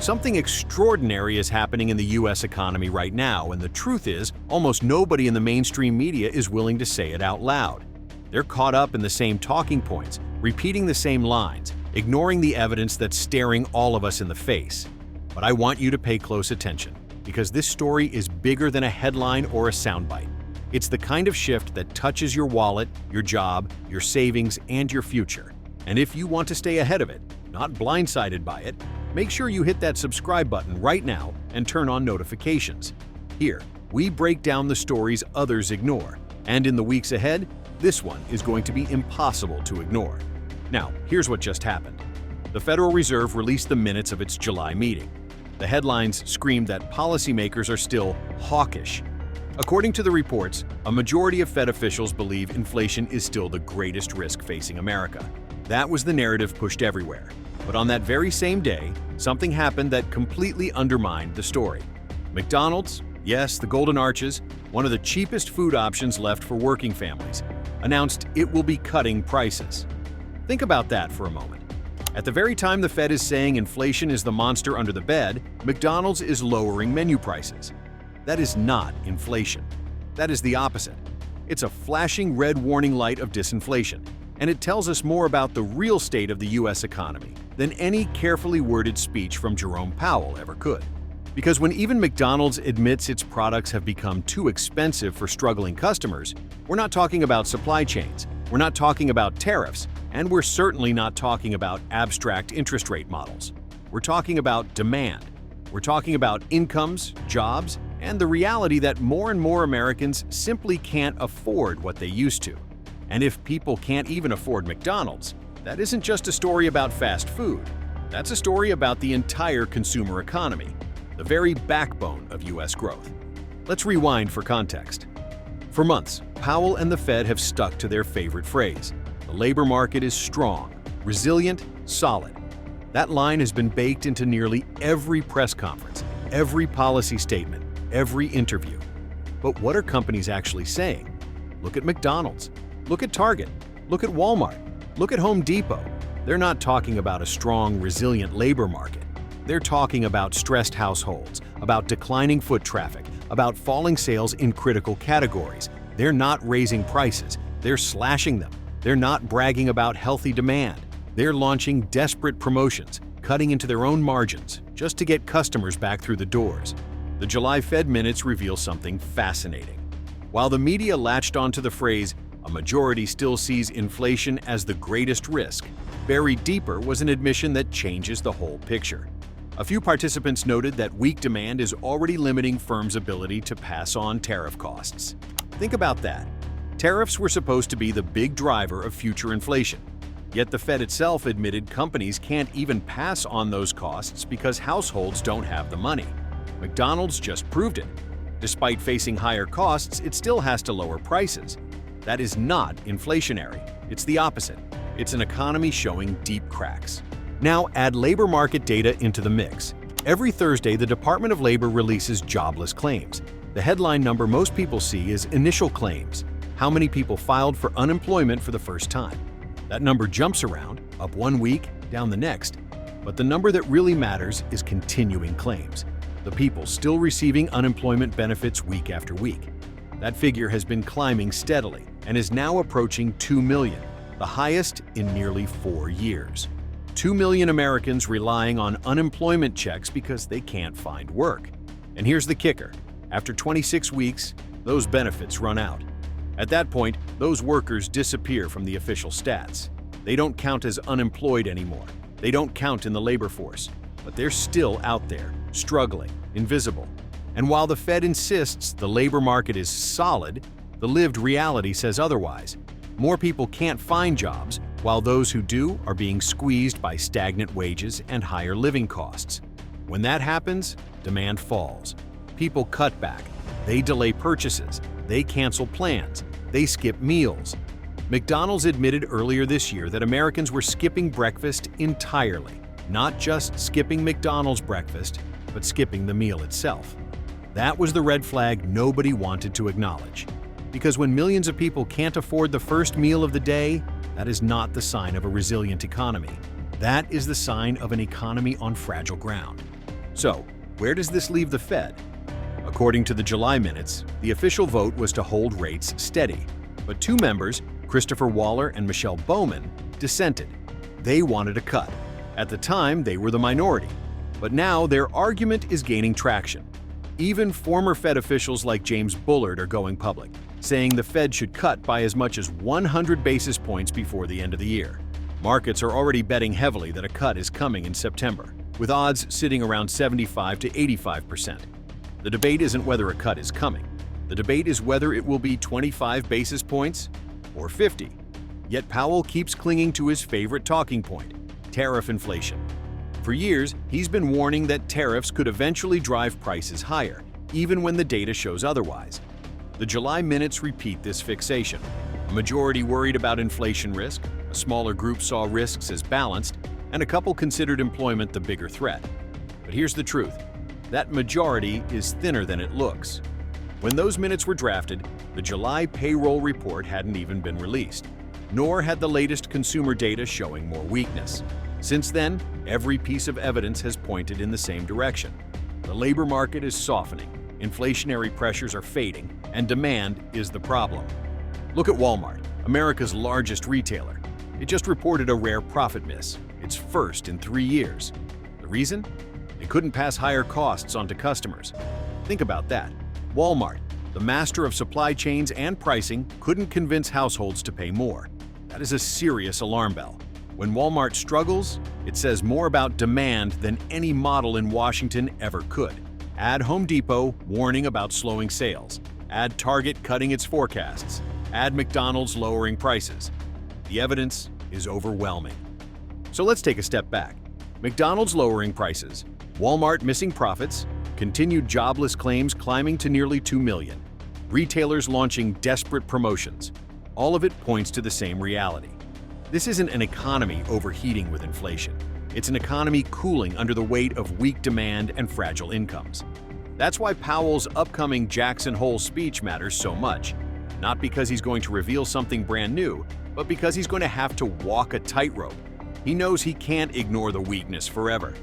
Something extraordinary is happening in the US economy right now, and the truth is, almost nobody in the mainstream media is willing to say it out loud. They're caught up in the same talking points, repeating the same lines, ignoring the evidence that's staring all of us in the face. But I want you to pay close attention, because this story is bigger than a headline or a soundbite. It's the kind of shift that touches your wallet, your job, your savings, and your future. And if you want to stay ahead of it, not blindsided by it, make sure you hit that subscribe button right now and turn on notifications. Here, we break down the stories others ignore, and in the weeks ahead, this one is going to be impossible to ignore. Now, here's what just happened. The Federal Reserve released the minutes of its July meeting. The headlines screamed that policymakers are still hawkish. According to the reports, a majority of Fed officials believe inflation is still the greatest risk facing America. That was the narrative pushed everywhere. But on that very same day, something happened that completely undermined the story. McDonald's, yes, the Golden Arches, one of the cheapest food options left for working families, announced it will be cutting prices. Think about that for a moment. At the very time the Fed is saying inflation is the monster under the bed, McDonald's is lowering menu prices. That is not inflation. That is the opposite. It's a flashing red warning light of disinflation, and it tells us more about the real state of the US economy than any carefully worded speech from Jerome Powell ever could. Because when even McDonald's admits its products have become too expensive for struggling customers, we're not talking about supply chains, we're not talking about tariffs, and we're certainly not talking about abstract interest rate models. We're talking about demand. We're talking about incomes, jobs, and the reality that more and more Americans simply can't afford what they used to. And if people can't even afford McDonald's, that isn't just a story about fast food. That's a story about the entire consumer economy, the very backbone of US growth. Let's rewind for context. For months, Powell and the Fed have stuck to their favorite phrase: the labor market is strong, resilient, solid. That line has been baked into nearly every press conference, every policy statement, every interview. But what are companies actually saying? Look at McDonald's. Look at Target. Look at Walmart. Look at Home Depot. They're not talking about a strong, resilient labor market. They're talking about stressed households, about declining foot traffic, about falling sales in critical categories. They're not raising prices. They're slashing them. They're not bragging about healthy demand. They're launching desperate promotions, cutting into their own margins, just to get customers back through the doors. The July Fed minutes reveal something fascinating. While the media latched onto the phrase, "A majority still sees inflation as the greatest risk," buried deeper was an admission that changes the whole picture. A few participants noted that weak demand is already limiting firms' ability to pass on tariff costs. Think about that. Tariffs were supposed to be the big driver of future inflation. Yet the Fed itself admitted companies can't even pass on those costs because households don't have the money. McDonald's just proved it. Despite facing higher costs, it still has to lower prices. That is not inflationary. It's the opposite. It's an economy showing deep cracks. Now add labor market data into the mix. Every Thursday, the Department of Labor releases jobless claims. The headline number most people see is initial claims, how many people filed for unemployment for the first time. That number jumps around, up one week, down the next. But the number that really matters is continuing claims, the people still receiving unemployment benefits week after week. That figure has been climbing steadily and is now approaching 2 million, the highest in nearly 4 years. 2 million Americans relying on unemployment checks because they can't find work. And here's the kicker. After 26 weeks, those benefits run out. At that point, those workers disappear from the official stats. They don't count as unemployed anymore. They don't count in the labor force. But they're still out there, struggling, invisible. And while the Fed insists the labor market is solid, the lived reality says otherwise. More people can't find jobs, while those who do are being squeezed by stagnant wages and higher living costs. When that happens, demand falls. People cut back. They delay purchases. They cancel plans. They skip meals. McDonald's admitted earlier this year that Americans were skipping breakfast entirely. Not just skipping McDonald's breakfast, but skipping the meal itself. That was the red flag nobody wanted to acknowledge. Because when millions of people can't afford the first meal of the day, that is not the sign of a resilient economy. That is the sign of an economy on fragile ground. So, where does this leave the Fed? According to the July minutes, the official vote was to hold rates steady. But two members, Christopher Waller and Michelle Bowman, dissented. They wanted a cut. At the time, they were the minority. But now their argument is gaining traction. Even former Fed officials like James Bullard are going public, saying the Fed should cut by as much as 100 basis points before the end of the year. Markets are already betting heavily that a cut is coming in September, with odds sitting around 75 to 85%. The debate isn't whether a cut is coming. The debate is whether it will be 25 basis points or 50. Yet Powell keeps clinging to his favorite talking point, tariff inflation. For years, he's been warning that tariffs could eventually drive prices higher, even when the data shows otherwise. The July minutes repeat this fixation. A majority worried about inflation risk, a smaller group saw risks as balanced, and a couple considered employment the bigger threat. But here's the truth. That majority is thinner than it looks. When those minutes were drafted, the July payroll report hadn't even been released, nor had the latest consumer data showing more weakness. Since then, every piece of evidence has pointed in the same direction. The labor market is softening, inflationary pressures are fading, and demand is the problem. Look at Walmart, America's largest retailer. It just reported a rare profit miss, its first in 3 years. The reason? They couldn't pass higher costs onto customers. Think about that. Walmart, the master of supply chains and pricing, couldn't convince households to pay more. That is a serious alarm bell. When Walmart struggles, it says more about demand than any model in Washington ever could. Add Home Depot warning about slowing sales. Add Target cutting its forecasts. Add McDonald's lowering prices. The evidence is overwhelming. So let's take a step back. McDonald's lowering prices, Walmart missing profits, continued jobless claims climbing to nearly 2 million, retailers launching desperate promotions. All of it points to the same reality. This isn't an economy overheating with inflation. It's an economy cooling under the weight of weak demand and fragile incomes. That's why Powell's upcoming Jackson Hole speech matters so much. Not because he's going to reveal something brand new, but because he's going to have to walk a tightrope. He knows he can't ignore the weakness forever.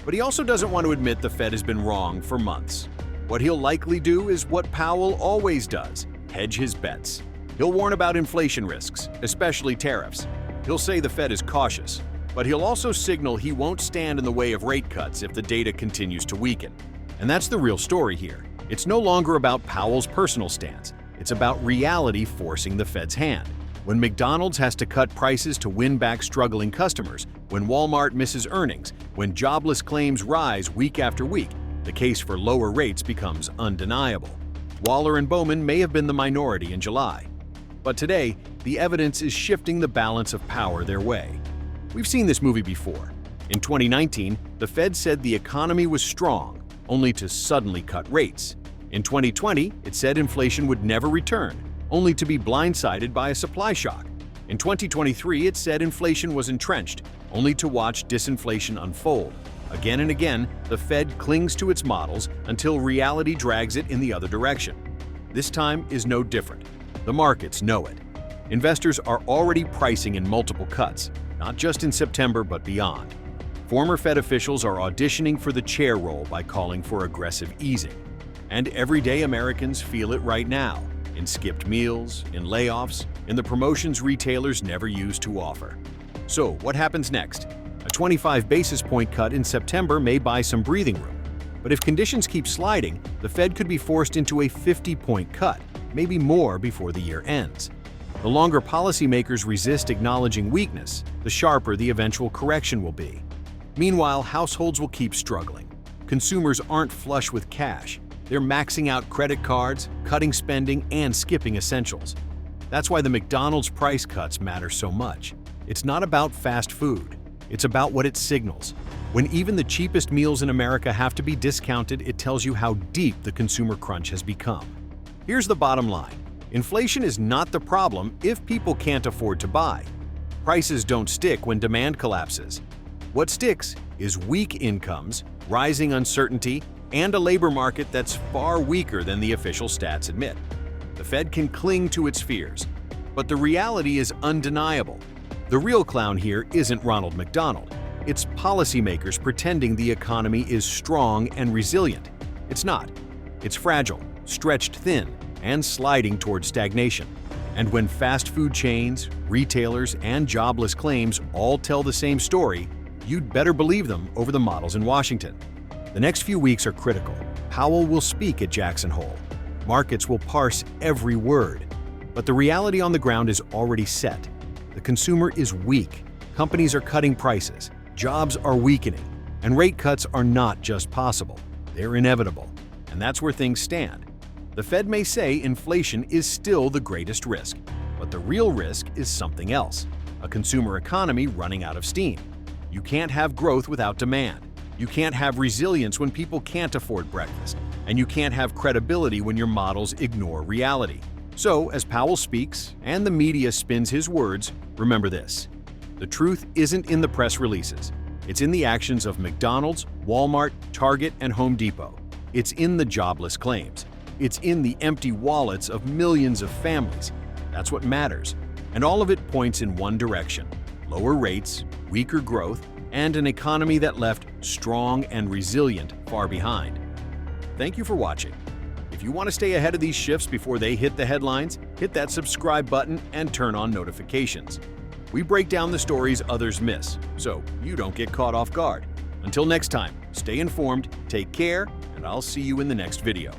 But he also doesn't want to admit the Fed has been wrong for months. What he'll likely do is what Powell always does, hedge his bets. He'll warn about inflation risks, especially tariffs. He'll say the Fed is cautious, but he'll also signal he won't stand in the way of rate cuts if the data continues to weaken. And that's the real story here. It's no longer about Powell's personal stance. It's about reality forcing the Fed's hand. When McDonald's has to cut prices to win back struggling customers, when Walmart misses earnings, when jobless claims rise week after week, the case for lower rates becomes undeniable. Waller and Bowman may have been the minority in July. But today, the evidence is shifting the balance of power their way. We've seen this movie before. In 2019, the Fed said the economy was strong, only to suddenly cut rates. In 2020, it said inflation would never return, only to be blindsided by a supply shock. In 2023, it said inflation was entrenched, only to watch disinflation unfold. Again and again, the Fed clings to its models until reality drags it in the other direction. This time is no different. The markets know it. Investors are already pricing in multiple cuts, not just in September but beyond. Former Fed officials are auditioning for the chair role by calling for aggressive easing. And everyday Americans feel it right now, in skipped meals, in layoffs, in the promotions retailers never used to offer. So what happens next? A 25 basis point cut in September may buy some breathing room. But if conditions keep sliding, the Fed could be forced into a 50-point cut, maybe more before the year ends. The longer policymakers resist acknowledging weakness, the sharper the eventual correction will be. Meanwhile, households will keep struggling. Consumers aren't flush with cash. They're maxing out credit cards, cutting spending, and skipping essentials. That's why the McDonald's price cuts matter so much. It's not about fast food. It's about what it signals. When even the cheapest meals in America have to be discounted, it tells you how deep the consumer crunch has become. Here's the bottom line. Inflation is not the problem if people can't afford to buy. Prices don't stick when demand collapses. What sticks is weak incomes, rising uncertainty, and a labor market that's far weaker than the official stats admit. The Fed can cling to its fears, but the reality is undeniable. The real clown here isn't Ronald McDonald. It's policymakers pretending the economy is strong and resilient. It's not. It's fragile, stretched thin, and sliding toward stagnation. And when fast food chains, retailers, and jobless claims all tell the same story, you'd better believe them over the models in Washington. The next few weeks are critical. Powell will speak at Jackson Hole. Markets will parse every word. But the reality on the ground is already set. The consumer is weak. Companies are cutting prices. Jobs are weakening. And rate cuts are not just possible. They're inevitable. And that's where things stand. The Fed may say inflation is still the greatest risk, but the real risk is something else: a consumer economy running out of steam. You can't have growth without demand. You can't have resilience when people can't afford breakfast. And you can't have credibility when your models ignore reality. So, as Powell speaks and the media spins his words, remember this: the truth isn't in the press releases. It's in the actions of McDonald's, Walmart, Target, and Home Depot. It's in the jobless claims. It's in the empty wallets of millions of families. That's what matters. And all of it points in one direction: lower rates, weaker growth, and an economy that left strong and resilient far behind. Thank you for watching. If you want to stay ahead of these shifts before they hit the headlines, hit that subscribe button and turn on notifications. We break down the stories others miss, so you don't get caught off guard. Until next time, stay informed, take care, and I'll see you in the next video.